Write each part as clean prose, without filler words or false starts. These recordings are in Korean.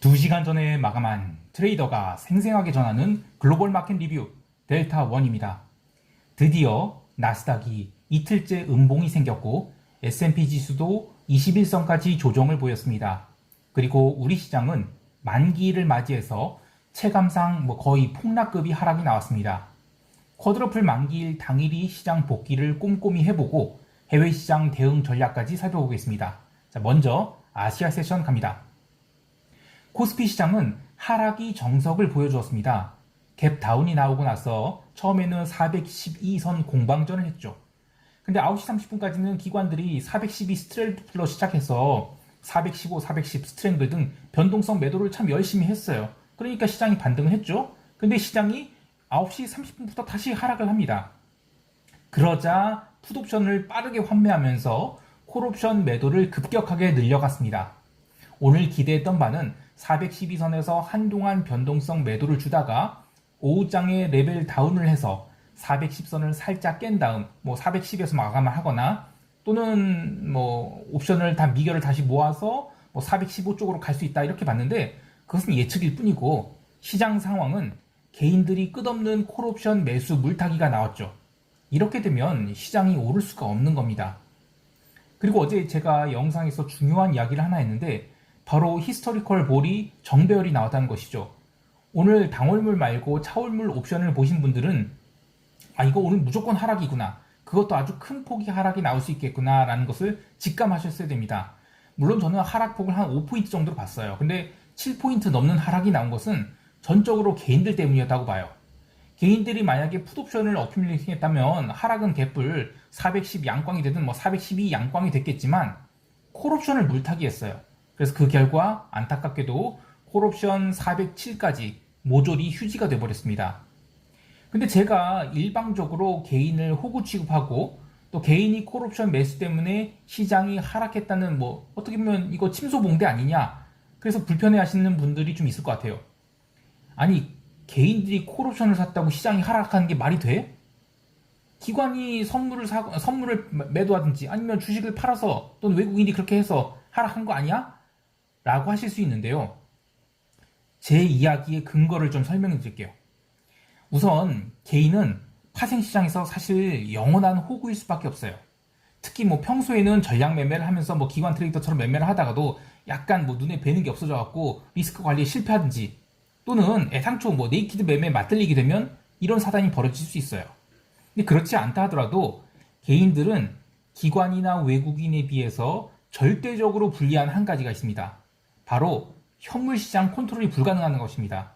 2시간 전에 마감한 트레이더가 생생하게 전하는 글로벌 마켓 리뷰 델타1입니다. 드디어 나스닥이 이틀째 음봉이 생겼고 S&P 지수도 21선까지 조정을 보였습니다. 그리고 우리 시장은 만기를 맞이해서 체감상 거의 폭락급이 하락이 나왔습니다. 쿼드러플 만기일 당일이 시장 복귀를 꼼꼼히 해보고 해외 시장 대응 전략까지 살펴보겠습니다. 자, 먼저 아시아 세션 갑니다. 코스피 시장은 하락이 정석을 보여주었습니다. 갭 다운이 나오고 나서 처음에는 412선 공방전을 했죠. 근데 9시 30분까지는 기관들이 412 스트랩플러 시작해서 415, 410 스트랭글 등 변동성 매도를 참 열심히 했어요. 그러니까 시장이 반등을 했죠. 근데 시장이 9시 30분부터 다시 하락을 합니다. 그러자 풋옵션을 빠르게 환매하면서 콜옵션 매도를 급격하게 늘려갔습니다. 오늘 기대했던 바는 412선에서 한동안 변동성 매도를 주다가 오후장에 레벨 다운을 해서 410선을 살짝 깬 다음 410에서 마감을 하거나 또는 옵션을 다 미결을 다시 모아서 415 쪽으로 갈 수 있다 이렇게 봤는데 그것은 예측일 뿐이고 시장 상황은 개인들이 끝없는 콜옵션 매수 물타기가 나왔죠. 이렇게 되면 시장이 오를 수가 없는 겁니다. 그리고 어제 제가 영상에서 중요한 이야기를 하나 했는데 바로 히스토리컬 볼이 정배열이 나왔다는 것이죠. 오늘 당월물 말고 차월물 옵션을 보신 분들은 이거 오늘 무조건 하락이구나. 그것도 아주 큰 폭의 하락이 나올 수 있겠구나 라는 것을 직감하셨어야 됩니다. 물론 저는 하락폭을 한 5포인트 정도로 봤어요. 근데 7포인트 넘는 하락이 나온 것은 전적으로 개인들 때문이었다고 봐요. 개인들이 만약에 풋옵션을 어큐뮬레이팅 했다면 하락은 개뿔 410 양광이 되든 412 양광이 됐겠지만 콜옵션을 물타기 했어요. 그래서 그 결과 안타깝게도 콜옵션 407까지 모조리 휴지가 돼버렸습니다. 근데 제가 일방적으로 개인을 호구 취급하고 또 개인이 콜옵션 매수 때문에 시장이 하락했다는 어떻게 보면 이거 침소봉대 아니냐 그래서 불편해 하시는 분들이 좀 있을 것 같아요. 아니 개인들이 콜옵션을 샀다고 시장이 하락하는 게 말이 돼? 기관이 선물을 매도하든지 아니면 주식을 팔아서 또는 외국인이 그렇게 해서 하락한 거 아니야? 라고 하실 수 있는데요. 제 이야기의 근거를 좀 설명해 드릴게요. 우선 개인은 파생시장에서 사실 영원한 호구일 수밖에 없어요. 특히 평소에는 전략 매매를 하면서 기관 트레이더처럼 매매를 하다가도 약간 눈에 뵈는 게 없어져갖고 리스크 관리에 실패하든지 또는 애당초 네이키드 매매에 맞들리게 되면 이런 사단이 벌어질 수 있어요. 근데 그렇지 않다 하더라도 개인들은 기관이나 외국인에 비해서 절대적으로 불리한 한 가지가 있습니다. 바로 현물시장 컨트롤이 불가능한 것입니다.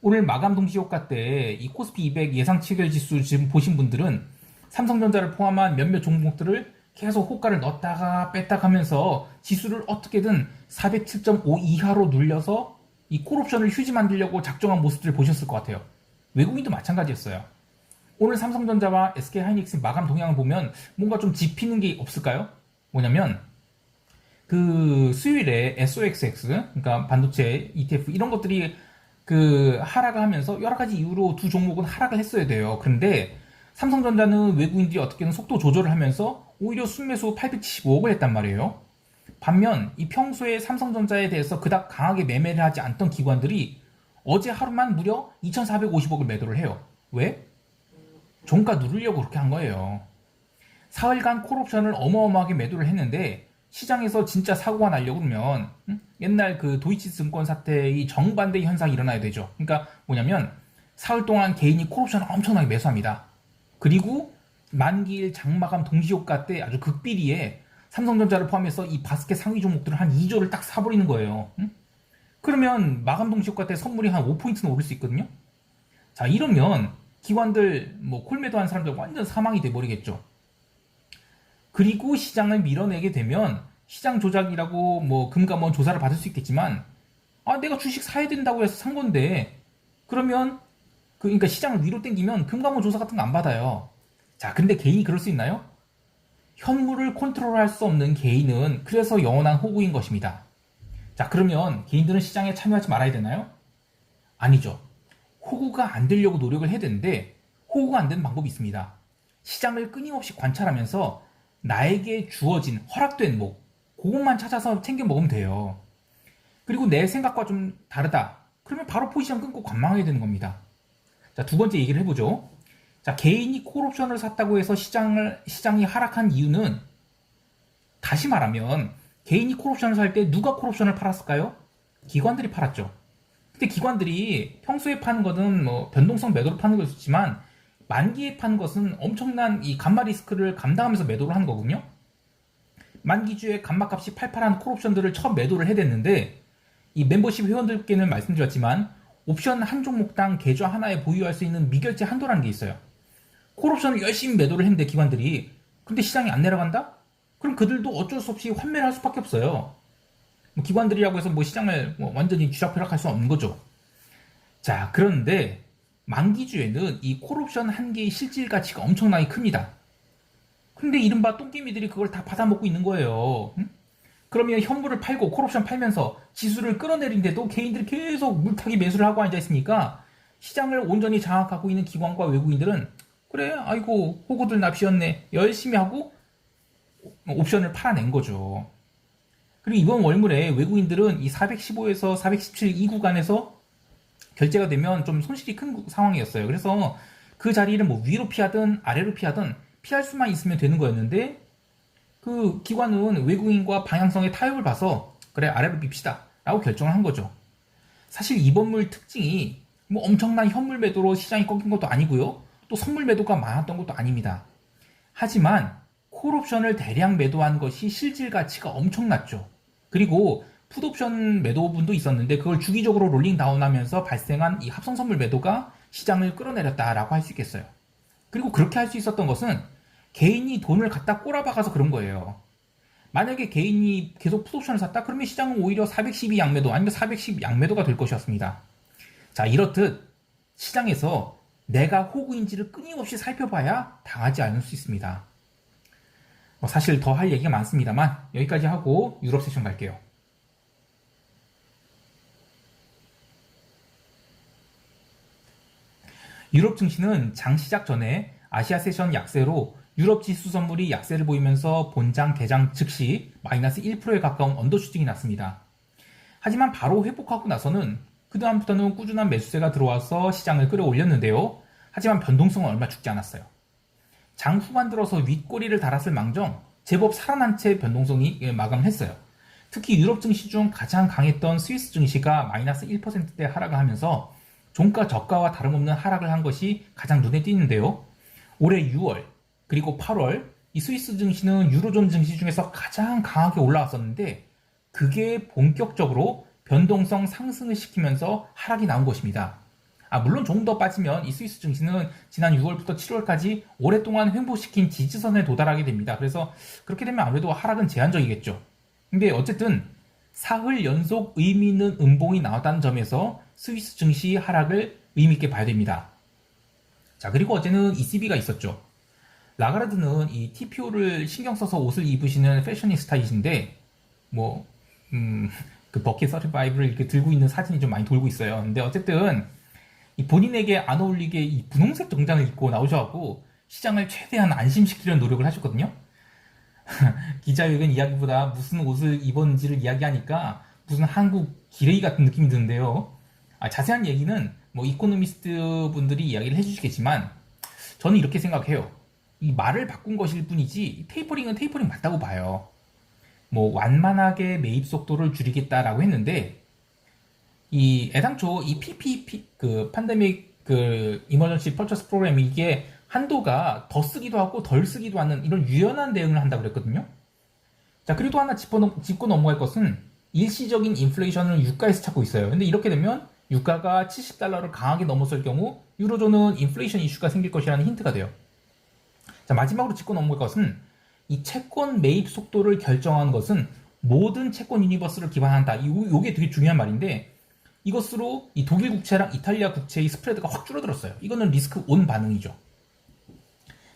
오늘 마감 동시효과 때 이 코스피 200 예상 체결지수 지금 보신 분들은 삼성전자를 포함한 몇몇 종목들을 계속 호가를 넣었다가 뺐다가 하면서 지수를 어떻게든 407.5 이하로 눌려서 이 콜옵션을 휴지 만들려고 작정한 모습들을 보셨을 것 같아요. 외국인도 마찬가지였어요. 오늘 삼성전자와 SK하이닉스 마감 동향을 보면 뭔가 좀 짚히는 게 없을까요? 뭐냐면 그 수요일에 SOXX 그러니까 반도체 ETF 이런 것들이 하락을 하면서 여러 가지 이유로 두 종목은 하락을 했어야 돼요. 그런데 삼성전자는 외국인들이 어떻게든 속도 조절을 하면서 오히려 순매수 875억을 했단 말이에요. 반면 이 평소에 삼성전자에 대해서 그닥 강하게 매매를 하지 않던 기관들이 어제 하루만 무려 2450억을 매도를 해요. 왜? 종가 누르려고 그렇게 한 거예요. 사흘간 콜옵션을 어마어마하게 매도를 했는데 시장에서 진짜 사고가 나려고 그러면 옛날 도이치증권 사태의 정반대 현상이 일어나야 되죠. 그러니까 뭐냐면 사흘 동안 개인이 콜옵션을 엄청나게 매수합니다. 그리고 만기일 장마감 동시효과 때 아주 극비리에 삼성전자를 포함해서 이 바스켓 상위 종목들을 한 2조를 딱 사버리는 거예요. 그러면 마감 동시효과 때 선물이 한 5포인트는 오를 수 있거든요. 자, 이러면 기관들 콜 매도한 사람들 완전 사망이 돼버리겠죠. 그리고 시장을 밀어내게 되면 시장 조작이라고 금감원 조사를 받을 수 있겠지만 내가 주식 사야 된다고 해서 산 건데 그러면 그러니까 시장을 위로 당기면 금감원 조사 같은 거 안 받아요. 자, 근데 개인이 그럴 수 있나요? 현물을 컨트롤할 수 없는 개인은 그래서 영원한 호구인 것입니다. 자, 그러면 개인들은 시장에 참여하지 말아야 되나요? 아니죠. 호구가 안 되려고 노력을 해야 되는데 호구가 안 되는 방법이 있습니다. 시장을 끊임없이 관찰하면서 나에게 주어진 허락된 그것만 찾아서 챙겨 먹으면 돼요. 그리고 내 생각과 좀 다르다. 그러면 바로 포지션 끊고 관망해야 되는 겁니다. 자, 두 번째 얘기를 해보죠. 자, 개인이 콜옵션을 샀다고 해서 시장이 하락한 이유는, 다시 말하면 개인이 콜옵션을 살 때 누가 콜옵션을 팔았을까요? 기관들이 팔았죠. 근데 기관들이 평소에 파는 것은 뭐 변동성 매도로 파는 것이지만, 만기에 파는 것은 엄청난 이 감마 리스크를 감당하면서 매도를 하는 거거든요. 만기주에 감마값이 팔팔한 콜옵션들을 처음 매도를 해댔는데, 이 멤버십 회원들께는 말씀드렸지만 옵션 한 종목당 계좌 하나에 보유할 수 있는 미결제 한도라는 게 있어요. 콜옵션을 열심히 매도를 했는데 기관들이, 근데 시장이 안 내려간다? 그럼 그들도 어쩔 수 없이 환매를 할 수밖에 없어요. 뭐 기관들이라고 해서 뭐 시장을 뭐 완전히 쥐락펴락할 수 없는 거죠. 자, 그런데 만기주에는 이 콜옵션 한 개의 실질 가치가 엄청나게 큽니다. 근데 이른바 똥개미들이 그걸 다 받아먹고 있는 거예요. 응? 그러면 현물을 팔고 콜옵션 팔면서 지수를 끌어내린데도 개인들이 계속 물타기 매수를 하고 앉아있으니까, 시장을 온전히 장악하고 있는 기관과 외국인들은 그래, 아이고 호구들 납시였네, 열심히 하고 옵션을 팔아낸 거죠. 그리고 이번 월물에 외국인들은 이 415에서 417 이 구간에서 결제가 되면 좀 손실이 큰 상황이었어요. 그래서 그 자리를 뭐 위로 피하든 아래로 피하든 피할 수만 있으면 되는 거였는데, 그 기관은 외국인과 방향성의 타협을 봐서 그래, 아래로 밉시다 라고 결정을 한 거죠. 사실 이번 물 특징이 뭐 엄청난 현물 매도로 시장이 꺾인 것도 아니고요, 또 선물 매도가 많았던 것도 아닙니다. 하지만 콜옵션을 대량 매도한 것이 실질 가치가 엄청났죠. 그리고 풋옵션 매도분도 있었는데 그걸 주기적으로 롤링 다운하면서 발생한 이 합성 선물 매도가 시장을 끌어내렸다라고 할 수 있겠어요. 그리고 그렇게 할 수 있었던 것은 개인이 돈을 갖다 꼬라박아서 그런 거예요. 만약에 개인이 계속 풋옵션을 샀다? 그러면 시장은 오히려 412 양매도 아니면 410 양매도가 될 것이었습니다. 자, 이렇듯 시장에서 내가 호구인지를 끊임없이 살펴봐야 당하지 않을 수 있습니다. 사실 더 할 얘기가 많습니다만 여기까지 하고 유럽 세션 갈게요. 유럽 증시는 장 시작 전에 아시아 세션 약세로 유럽 지수 선물이 약세를 보이면서 본장 개장 즉시 마이너스 1%에 가까운 언더슈팅이 났습니다. 하지만 바로 회복하고 나서는 그 다음부터는 꾸준한 매수세가 들어와서 시장을 끌어올렸는데요. 하지만 변동성은 얼마 죽지 않았어요. 장 후반 들어서 윗꼬리를 달았을 망정 제법 살아난 채 변동성이 마감했어요. 특히 유럽 증시 중 가장 강했던 스위스 증시가 마이너스 1%대 하락을 하면서 종가 저가와 다름없는 하락을 한 것이 가장 눈에 띄는데요. 올해 6월 그리고 8월 이 스위스 증시는 유로존 증시 중에서 가장 강하게 올라왔었는데, 그게 본격적으로 변동성 상승을 시키면서 하락이 나온 것입니다. 물론 조금 더 빠지면 이 스위스 증시는 지난 6월부터 7월까지 오랫동안 횡보시킨 지지선에 도달하게 됩니다. 그래서 그렇게 되면 아무래도 하락은 제한적이겠죠. 근데 어쨌든 사흘 연속 의미 있는 음봉이 나왔다는 점에서 스위스 증시 하락을 의미 있게 봐야 됩니다. 자, 그리고 어제는 ECB가 있었죠. 라가르드는 이 TPO를 신경 써서 옷을 입으시는 패셔니스타이신데, 그 버킷 35를 이렇게 들고 있는 사진이 좀 많이 돌고 있어요. 근데 어쨌든 이 본인에게 안 어울리게 이 분홍색 정장을 입고 나오셔갖고 시장을 최대한 안심시키려는 노력을 하셨거든요. 기자회견 이야기보다 무슨 옷을 입었는지를 이야기하니까 무슨 한국 기레기 같은 느낌이 드는데요. 자세한 얘기는 뭐 이코노미스트 분들이 이야기를 해주시겠지만, 저는 이렇게 생각해요. 이 말을 바꾼 것일 뿐이지 테이퍼링은 테이퍼링 맞다고 봐요. 완만하게 매입 속도를 줄이겠다라고 했는데, 이 애당초 이 PPP 그 팬데믹 그 이머전시 퍼처스 프로그램, 이게 한도가 더 쓰기도 하고 덜 쓰기도 하는 이런 유연한 대응을 한다고 그랬거든요. 자, 그리고 하나 짚고 넘어갈 것은 일시적인 인플레이션을 유가에서 찾고 있어요. 근데 이렇게 되면 유가가 70달러를 강하게 넘어설 경우 유로존은 인플레이션 이슈가 생길 것이라는 힌트가 돼요. 자, 마지막으로 짚고 넘어갈 것은 이 채권 매입 속도를 결정한 것은 모든 채권 유니버스를 기반한다. 이게 되게 중요한 말인데, 이것으로 이 독일 국채랑 이탈리아 국채의 스프레드가 확 줄어들었어요. 이거는 리스크 온 반응이죠.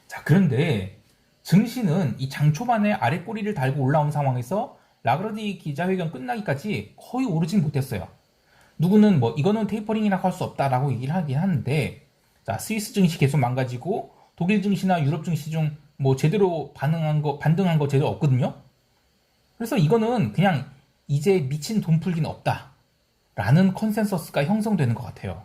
자, 그런데 증시는 이 장 초반에 아래 꼬리를 달고 올라온 상황에서 라가르드 기자회견 끝나기까지 거의 오르진 못했어요. 누구는 이거는 테이퍼링이라고 할 수 없다라고 얘기를 하긴 하는데, 자, 스위스 증시 계속 망가지고 독일 증시나 유럽 증시 중 제대로 반등한 거 제대로 없거든요. 그래서 이거는 그냥 이제 미친 돈풀기는 없다 라는 컨센서스가 형성되는 것 같아요.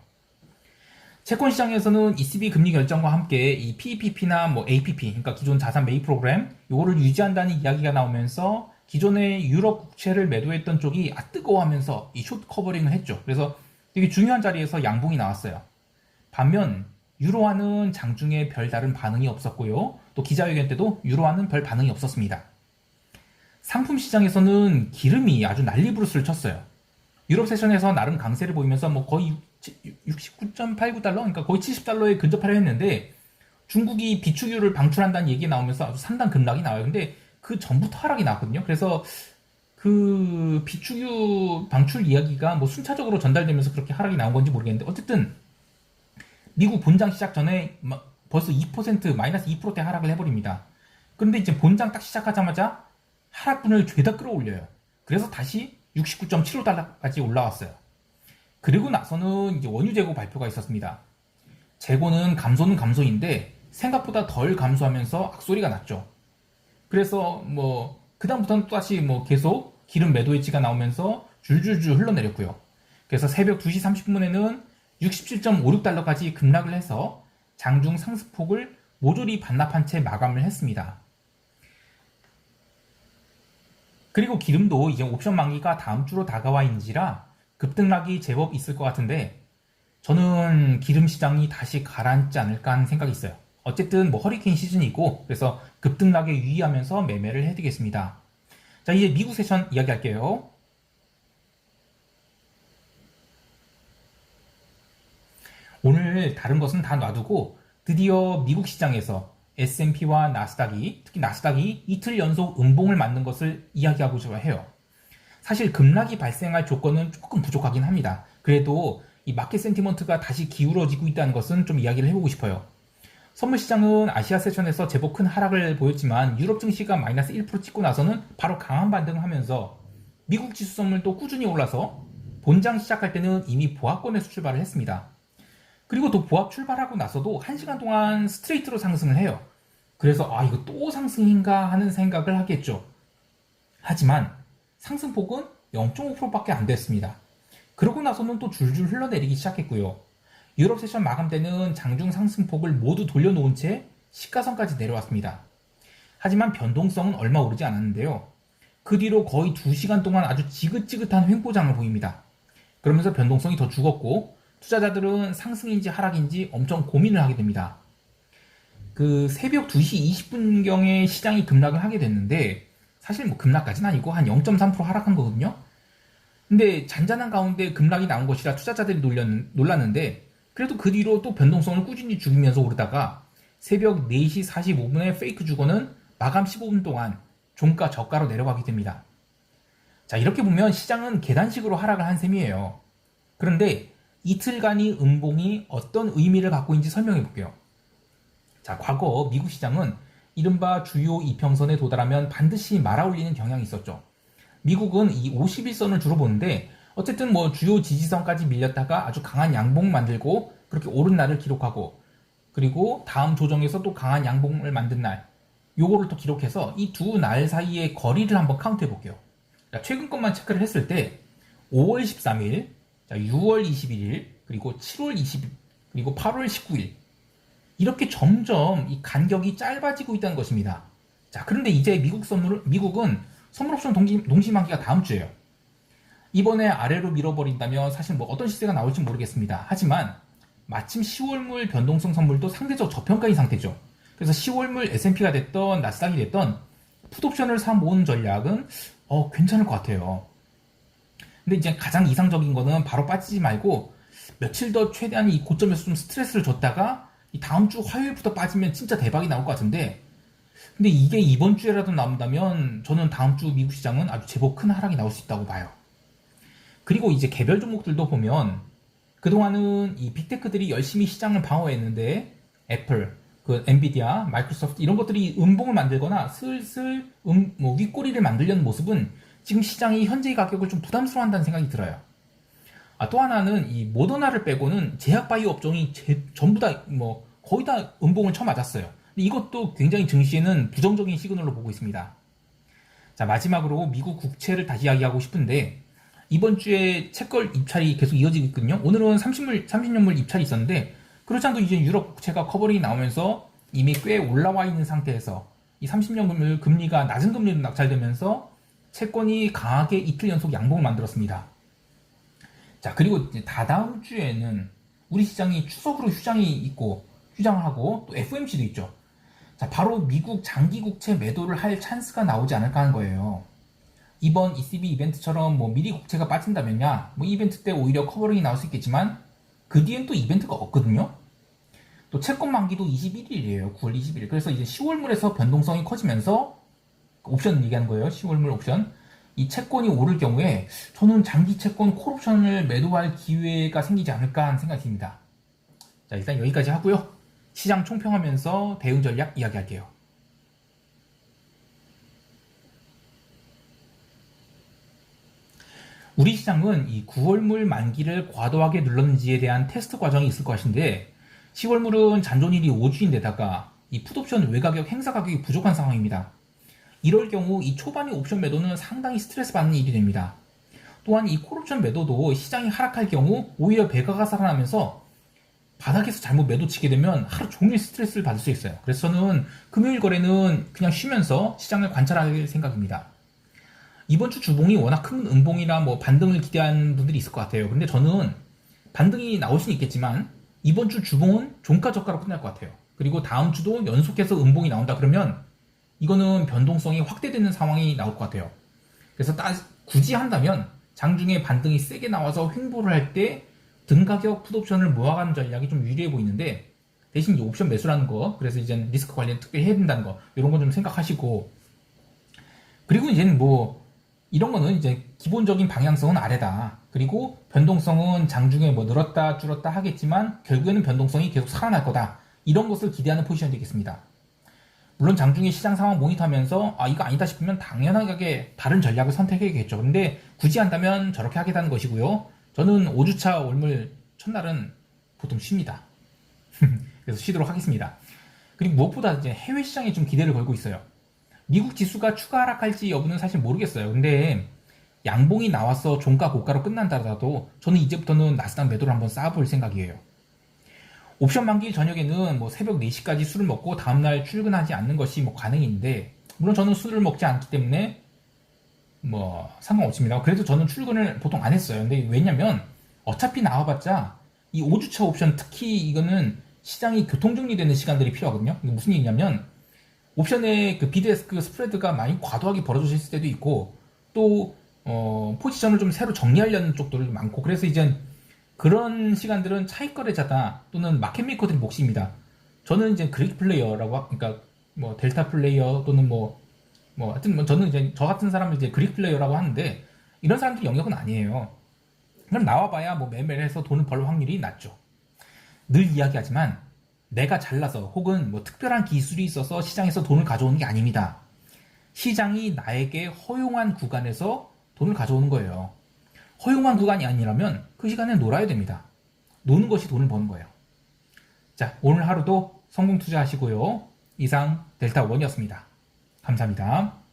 채권 시장에서는 ECB 금리 결정과 함께 이 PEPP나 뭐 APP, 그러니까 기존 자산 매입 프로그램, 요거를 유지한다는 이야기가 나오면서 기존의 유럽 국채를 매도했던 쪽이 뜨거워하면서 이 숏 커버링을 했죠. 그래서 되게 중요한 자리에서 양봉이 나왔어요. 반면 유로화는 장중에 별다른 반응이 없었고요. 또 기자회견 때도 유로화는 별 반응이 없었습니다. 상품 시장에서는 기름이 아주 난리부르스를 쳤어요. 유럽 세션에서 나름 강세를 보이면서 뭐 거의 69.89달러, 그러니까 거의 70달러에 근접하려 했는데 중국이 비축유를 방출한다는 얘기 나오면서 아주 상당 급락이 나와요. 근데 그 전부터 하락이 나왔거든요. 그래서 그 비축유 방출 이야기가 뭐 순차적으로 전달되면서 그렇게 하락이 나온 건지 모르겠는데 어쨌든 미국 본장 시작 전에 벌써 2% 마이너스 2%대 하락을 해버립니다. 그런데 이제 본장 딱 시작하자마자 하락분을 죄다 끌어올려요. 그래서 다시 69.75달러까지 올라왔어요. 그리고 나서는 이제 원유 재고 발표가 있었습니다. 재고는 감소는 감소인데 생각보다 덜 감소하면서 악소리가 났죠. 그래서 뭐 그다음부터는 또다시 뭐 계속 기름 매도 예치가 나오면서 줄줄줄 흘러내렸고요. 그래서 새벽 2시 30분에는 67.56달러까지 급락을 해서 장중 상승폭을 모조리 반납한 채 마감을 했습니다. 그리고 기름도 이제 옵션 만기가 다음 주로 다가와 있는지라 급등락이 제법 있을 것 같은데 저는 기름 시장이 다시 가라앉지 않을까 하는 생각이 있어요. 어쨌든 뭐 허리케인 시즌이고 그래서 급등락에 유의하면서 매매를 해두겠습니다. 자, 이제 미국 세션 이야기할게요. 오늘 다른 것은 다 놔두고 드디어 미국 시장에서 S&P와 나스닥이, 특히 나스닥이 이틀 연속 음봉을 맞는 것을 이야기하고자 해요. 사실 급락이 발생할 조건은 조금 부족하긴 합니다. 그래도 이 마켓 센티먼트가 다시 기울어지고 있다는 것은 좀 이야기를 해보고 싶어요. 선물 시장은 아시아 세션에서 제법 큰 하락을 보였지만 유럽 증시가 마이너스 1% 찍고 나서는 바로 강한 반등을 하면서 미국 지수 선물도 꾸준히 올라서 본장 시작할 때는 이미 보합권에서 출발을 했습니다. 그리고 또 보합 출발하고 나서도 1시간 동안 스트레이트로 상승을 해요. 그래서 이거 또 상승인가 하는 생각을 하겠죠. 하지만 상승폭은 0.5%밖에 안 됐습니다. 그러고 나서는 또 줄줄 흘러내리기 시작했고요. 유럽 세션 마감 때는 장중 상승폭을 모두 돌려놓은 채 시가선까지 내려왔습니다. 하지만 변동성은 얼마 오르지 않았는데요. 그 뒤로 거의 2시간 동안 아주 지긋지긋한 횡보장을 보입니다. 그러면서 변동성이 더 죽었고 투자자들은 상승인지 하락인지 엄청 고민을 하게 됩니다. 그 새벽 2시 20분경에 시장이 급락을 하게 됐는데 사실 뭐 급락까지는 아니고 한 0.3% 하락한 거거든요. 근데 잔잔한 가운데 급락이 나온 것이라 투자자들이 놀랐는데 그래도 그 뒤로 또 변동성을 꾸준히 죽이면서 오르다가 새벽 4시 45분에 페이크 주고는 마감 15분 동안 종가 저가로 내려가게 됩니다. 자, 이렇게 보면 시장은 계단식으로 하락을 한 셈이에요. 그런데 이틀간의 음봉이 어떤 의미를 갖고 있는지 설명해 볼게요. 자, 과거 미국 시장은 이른바 주요 이평선에 도달하면 반드시 말아올리는 경향이 있었죠. 미국은 이 51선을 주로 보는데 어쨌든 뭐 주요 지지선까지 밀렸다가 아주 강한 양봉 만들고 그렇게 오른 날을 기록하고 그리고 다음 조정에서 또 강한 양봉을 만든 날 요거를 또 기록해서 이 두 날 사이의 거리를 한번 카운트해 볼게요. 자, 최근 것만 체크를 했을 때 5월 13일, 자, 6월 21일, 그리고 7월 20일, 그리고 8월 19일 이렇게 점점 이 간격이 짧아지고 있다는 것입니다. 자, 그런데 이제 미국은 선물 옵션 동시 만기가 다음 주예요. 이번에 아래로 밀어버린다면 사실 뭐 어떤 시세가 나올지 모르겠습니다. 하지만 마침 10월물 변동성 선물도 상대적 저평가인 상태죠. 그래서 10월물 S&P가 됐던 나스닥이 됐던 풋옵션을 사 모은 전략은 괜찮을 것 같아요. 근데 이제 가장 이상적인 거는 바로 빠지지 말고 며칠 더 최대한 이 고점에서 좀 스트레스를 줬다가 이 다음 주 화요일부터 빠지면 진짜 대박이 나올 것 같은데 근데 이게 이번 주에라도 나온다면 저는 다음 주 미국 시장은 아주 제법 큰 하락이 나올 수 있다고 봐요. 그리고 이제 개별 종목들도 보면 그동안은 이 빅테크들이 열심히 시장을 방어했는데 애플, 그 엔비디아, 마이크로소프트 이런 것들이 음봉을 만들거나 슬슬 윗꼬리를 만들려는 모습은 지금 시장이 현재의 가격을 좀 부담스러워한다는 생각이 들어요. 또 하나는 이 모더나를 빼고는 제약바이오 업종이 전부 다 거의 다 음봉을 쳐맞았어요. 이것도 굉장히 증시에는 부정적인 시그널로 보고 있습니다. 자, 마지막으로 미국 국채를 다시 이야기하고 싶은데, 이번 주에 채권 입찰이 계속 이어지고 있거든요. 오늘은 30년물 입찰이 있었는데, 그렇지 않아도 이제 유럽 국채가 커버링이 나오면서 이미 꽤 올라와 있는 상태에서 이 30년물 금리가 낮은 금리로 낙찰되면서 채권이 강하게 이틀 연속 양봉을 만들었습니다. 자, 그리고 이제 다다음 주에는 우리 시장이 추석으로 휴장을 하고 또 FOMC도 있죠. 자, 바로 미국 장기 국채 매도를 할 찬스가 나오지 않을까 하는 거예요. 이번 ECB 이벤트처럼 뭐 미리 국채가 빠진다면야 뭐 이벤트 때 오히려 커버링이 나올 수 있겠지만 그 뒤엔 또 이벤트가 없거든요. 또 채권 만기도 21일이에요. 9월 21일. 그래서 이제 10월물에서 변동성이 커지면서 옵션 얘기하는 거예요. 10월물 옵션. 이 채권이 오를 경우에 저는 장기 채권 콜옵션을 매도할 기회가 생기지 않을까 하는 생각이 듭니다. 자, 일단 여기까지 하고요. 시장 총평하면서 대응 전략 이야기할게요. 우리 시장은 이 9월물 만기를 과도하게 눌렀는지에 대한 테스트 과정이 있을 것인데 10월물은 잔존일이 5주인데다가 이 풋옵션 외가격 행사 가격이 부족한 상황입니다. 이럴 경우 이 초반의 옵션 매도는 상당히 스트레스 받는 일이 됩니다. 또한 이 콜옵션 매도도 시장이 하락할 경우 오히려 배가가 살아나면서 바닥에서 잘못 매도 치게 되면 하루 종일 스트레스를 받을 수 있어요. 그래서 저는 금요일 거래는 그냥 쉬면서 시장을 관찰할 생각입니다. 이번 주 주봉이 워낙 큰 음봉이나 뭐 반등을 기대하는 분들이 있을 것 같아요. 근데 저는 반등이 나올 수는 있겠지만 이번 주 주봉은 종가 저가로 끝날 것 같아요. 그리고 다음 주도 연속해서 음봉이 나온다 그러면 이거는 변동성이 확대되는 상황이 나올 것 같아요. 그래서 굳이 한다면 장중에 반등이 세게 나와서 횡보를 할 때 등가격 풋옵션을 모아가는 전략이 좀 유리해 보이는데 대신 이 옵션 매수라는 거, 그래서 이제 리스크 관리는 특별히 해야 된다는 거, 이런 거 좀 생각하시고, 그리고 이제는 뭐 이런 거는 이제 기본적인 방향성은 아래다. 그리고 변동성은 장중에 뭐 늘었다 줄었다 하겠지만 결국에는 변동성이 계속 살아날 거다. 이런 것을 기대하는 포지션이 되겠습니다. 물론 장중에 시장 상황 모니터하면서 이거 아니다 싶으면 당연하게 다른 전략을 선택해야겠죠. 근데 굳이 한다면 저렇게 하겠다는 것이고요. 저는 5주차 월물 첫날은 보통 쉽니다. 그래서 쉬도록 하겠습니다. 그리고 무엇보다 이제 해외 시장에 좀 기대를 걸고 있어요. 미국 지수가 추가 하락할지 여부는 사실 모르겠어요. 근데 양봉이 나와서 종가 고가로 끝난다라도 저는 이제부터는 나스닥 매도를 한번 쌓아볼 생각이에요. 옵션 만기일 저녁에는 뭐 새벽 4시까지 술을 먹고 다음날 출근하지 않는 것이 뭐 가능인데, 물론 저는 술을 먹지 않기 때문에 뭐 상관없습니다. 그래도 저는 출근을 보통 안 했어요. 근데 왜냐면 어차피 나와봤자 이 5주차 옵션, 특히 이거는 시장이 교통정리되는 시간들이 필요하거든요. 이게 무슨 얘기냐면 옵션의 그 비드에스크 스프레드가 많이 과도하게 벌어질 때도 있고, 또 포지션을 좀 새로 정리하려는 쪽들도 많고, 그래서 이제 그런 시간들은 차익 거래자다 또는 마켓 메이커들이 몫입니다. 저는 이제 그릭 플레이어라고, 그러니까 뭐 델타 플레이어 또는 하여튼 뭐 저는 이제 저 같은 사람을 이제 그릭 플레이어라고 하는데, 이런 사람들 영역은 아니에요. 그럼 나와봐야 뭐 매매를 해서 돈을 벌 확률이 낮죠. 늘 이야기하지만 내가 잘나서 혹은 뭐 특별한 기술이 있어서 시장에서 돈을 가져오는 게 아닙니다. 시장이 나에게 허용한 구간에서 돈을 가져오는 거예요. 허용한 구간이 아니라면 그 시간에 놀아야 됩니다. 노는 것이 돈을 버는 거예요. 자, 오늘 하루도 성공 투자하시고요. 이상 델타원이었습니다. 감사합니다.